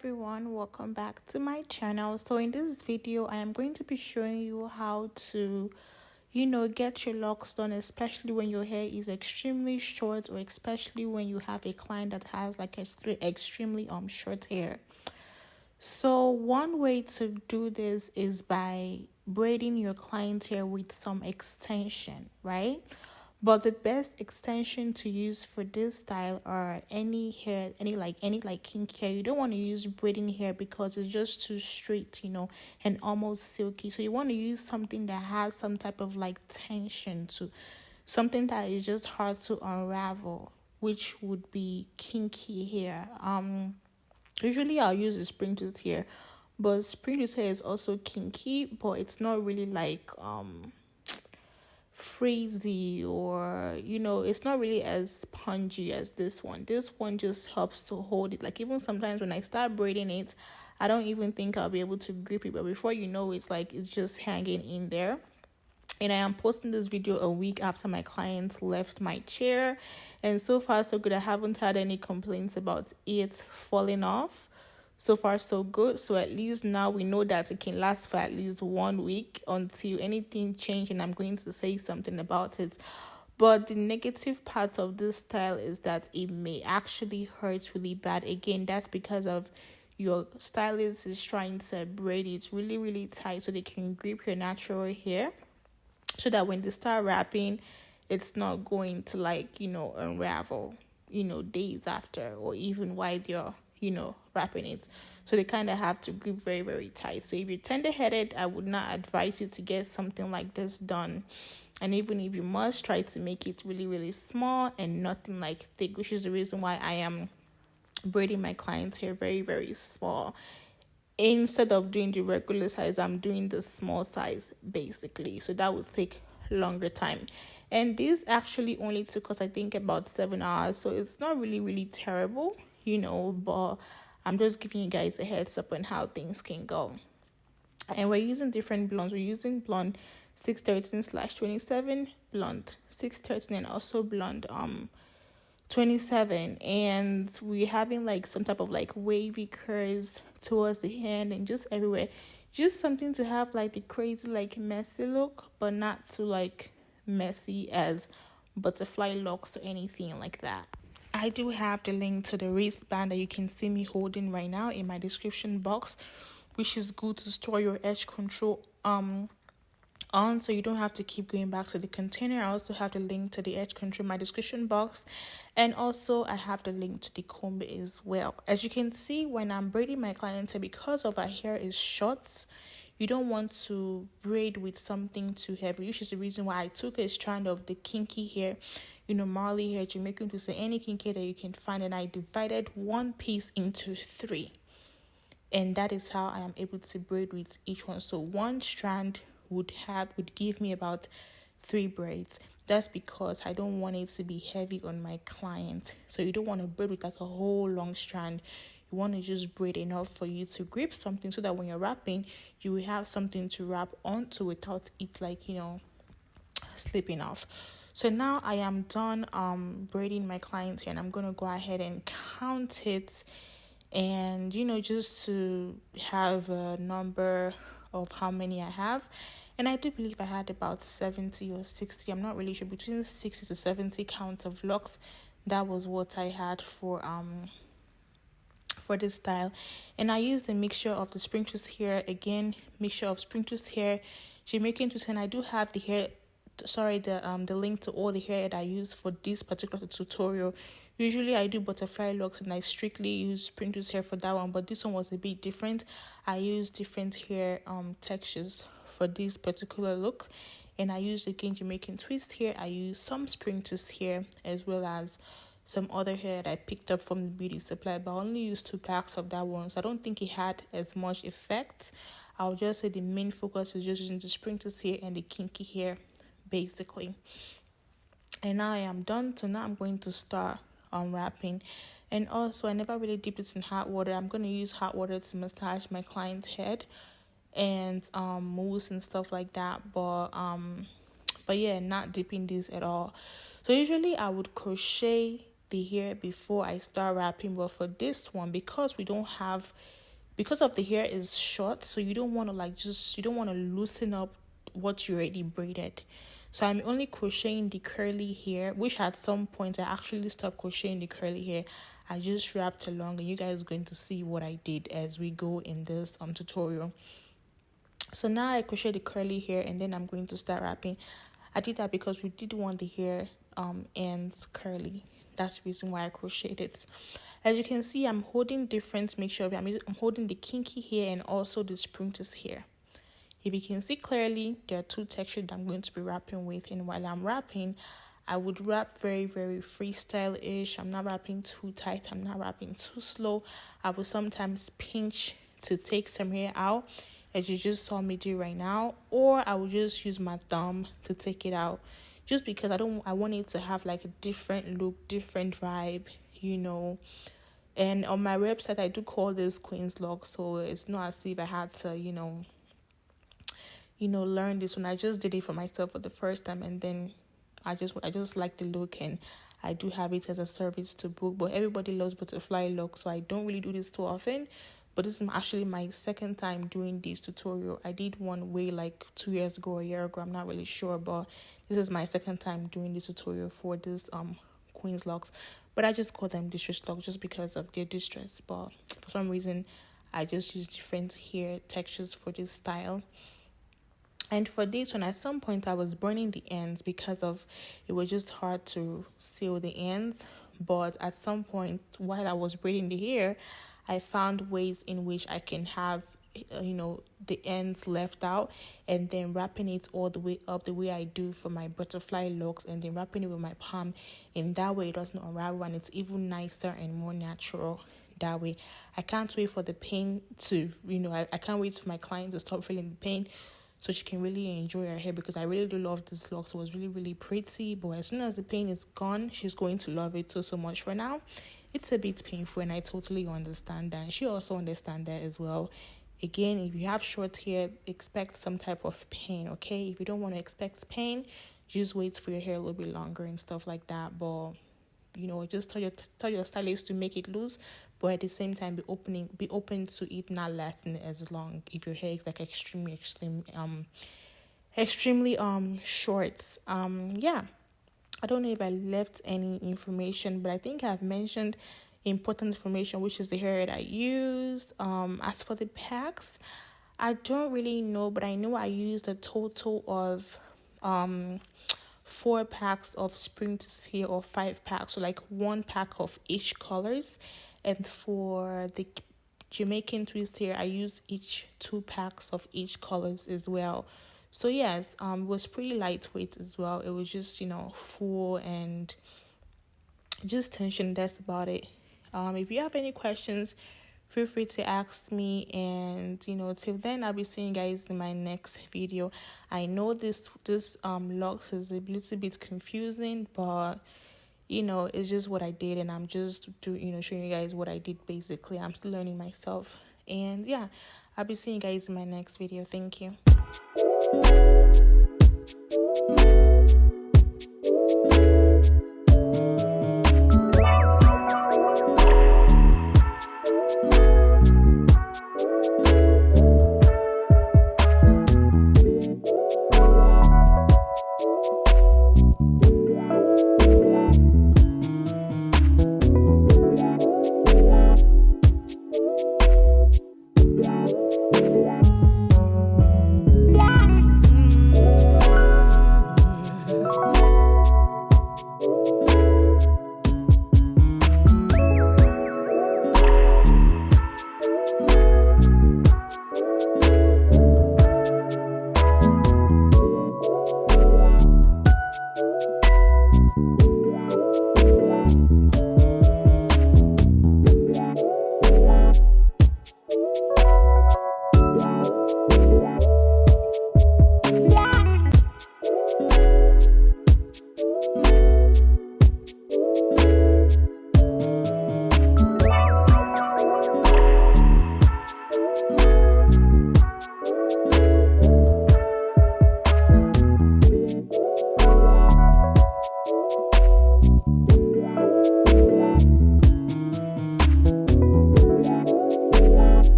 everyone, welcome back to my channel. So in this video I am going to be showing you how to get your locks done, especially when your hair is extremely short, or especially when you have a client that has like extremely short hair. So one way to do this is by braiding your client's hair with some extension, right? But the best extension to use for this style are any kinky hair. You don't want to use braiding hair because it's just too straight, and almost silky. So you want to use something that has some type of like tension to, something that is just hard to unravel, which would be kinky hair. Usually I'll use a spring tooth hair, but spring tooth hair is also kinky, but it's not really like frizzy, or it's not really as spongy as this one. This one just helps to hold it. Like, even sometimes when I start braiding it, I don't even think I'll be able to grip it, but before you know, it's like it's just hanging in there. And I am posting this video a week after my clients left my chair, and so far so good. I haven't had any complaints about it falling off. So far so good. So at least now we know that it can last for at least 1 week until anything changes, and I'm going to say something about it. But the negative part of this style is that it may actually hurt really bad. Again, that's because of your stylist is trying to braid it really, really tight so they can grip your natural hair, so that when they start wrapping, it's not going to unravel, days after, or even while they're wrapping it. So they kind of have to grip very, very tight. So if you're tender-headed, I would not advise you to get something like this done. And even if you must, try to make it really, really small and nothing like thick, which is the reason why I am braiding my clients' hair very, very small. Instead of doing the regular size, I'm doing the small size basically. So that would take longer time. And this actually only took us, I think, about 7 hours. So it's not really, really terrible, but I'm just giving you guys a heads up on how things can go. And we're using different blondes. We're using blonde 613/27, blonde 613, and also blonde 27. And we're having like some type of like wavy curls towards the hand and just everywhere. Just something to have like the crazy like messy look, but not too like messy as butterfly locks or anything like that. I do have the link to the wristband that you can see me holding right now in my description box, which is good to store your edge control on, so you don't have to keep going back to the container. I also have the link to the edge control in my description box, and also I have the link to the comb as well. As you can see, when I'm braiding my client hair, because of her hair is short, you don't want to braid with something too heavy, which is the reason why I took a strand of the kinky hair, Marley hair, Jamaican to say any kinky that you can find, and I divided one piece into 3. And that is how I am able to braid with each one. So one strand would give me about 3 braids. That's because I don't want it to be heavy on my client. So you don't want to braid with like a whole long strand. You want to just braid enough for you to grip something, so that when you're wrapping, you will have something to wrap onto without it slipping off. So now I am done braiding my client hair, and I'm going to go ahead and count it, and just to have a number of how many I have. And I do believe I had about 70 or 60, I'm not really sure, between 60 to 70 counts of locks. That was what I had for this style. And I used a mixture of the spring twist hair, again, mixture of spring twist hair, Jamaican twist, and I do have the link to all the hair that I use for this particular tutorial. Usually I do butterfly locks, and I strictly use spring twist hair for that one, but this one was a bit different. I used different hair textures for this particular look, and I used again Jamaican twist hair. I used some spring twist hair, as well as some other hair that I picked up from the beauty supply, but I only used 2 packs of that one, so I don't think it had as much effect. I'll just say the main focus is just using the spring twist hair and the kinky hair basically. And now I am done. So now I'm going to start unwrapping. And also, I never really dipped it in hot water. I'm going to use hot water to massage my client's head and mousse and stuff like that, but yeah, not dipping this at all. So usually I would crochet the hair before I start wrapping. But for this one, because of the hair is short, so you don't want to loosen up what you already braided. So I'm only crocheting the curly hair, which at some point I actually stopped crocheting the curly hair. I just wrapped along, and you guys are going to see what I did as we go in this tutorial. So now I crochet the curly hair, and then I'm going to start wrapping. I did that because we did want the hair ends curly. That's the reason why I crocheted it. As you can see, I'm holding different mixture of it. I'm holding the kinky hair and also the sprinkless hair. If you can see clearly, there are two textures that I'm going to be wrapping with. And while I'm wrapping, I would wrap very, very freestyle-ish. I'm not wrapping too tight. I'm not wrapping too slow. I will sometimes pinch to take some hair out, as you just saw me do right now. Or I will just use my thumb to take it out. Just because I want it to have like a different look, different vibe, you know. And on my website, I do call this Queen's Lock. So it's not as if I had to, learn this one. I just did it for myself for the first time, and then I just like the look, and I do have it as a service to book. But everybody loves butterfly lock, so I don't really do this too often. But this is actually my second time doing this tutorial. I did one way like 2 years ago or a year ago. I'm not really sure, but this is my second time doing the tutorial for this Queen's Locks. But I just call them distress locks just because of their distress. But for some reason, I just use different hair textures for this style. And for this one, at some point, I was burning the ends because it was just hard to seal the ends. But at some point, while I was braiding the hair, I found ways in which I can have, the ends left out, and then wrapping it all the way up the way I do for my butterfly locks, and then wrapping it with my palm. And that way, it doesn't unravel, and it's even nicer and more natural that way. I can't wait for the pain to, I can't wait for my client to stop feeling the pain, so she can really enjoy her hair, because I really do love this look. So it was really, really pretty. But as soon as the pain is gone, she's going to love it so much. For now, it's a bit painful, and I totally understand that. And she also understands that as well. Again, if you have short hair, expect some type of pain, okay? If you don't want to expect pain, just wait for your hair a little bit longer and stuff like that. But just tell your stylist to make it loose, but at the same time be open to it not lasting as long if your hair is like extremely short. I don't know if I left any information, but I think I've mentioned important information, which is the hair that I used. As for the packs, I don't really know, but I know I used a total of 4 packs of sprinkless hair, or 5 packs, so like 1 pack of each colors. And for the Jamaican twist hair, I used each 2 packs of each colors as well. So yes, it was pretty lightweight as well. It was just full and just tension. That's about it. If you have any questions, feel free to ask me, and till then, I'll be seeing you guys in my next video. I know this locks is a little bit confusing, but it's just what I did, and I'm just showing you guys what I did. Basically, I'm still learning myself, and yeah, I'll be seeing you guys in my next video. Thank you.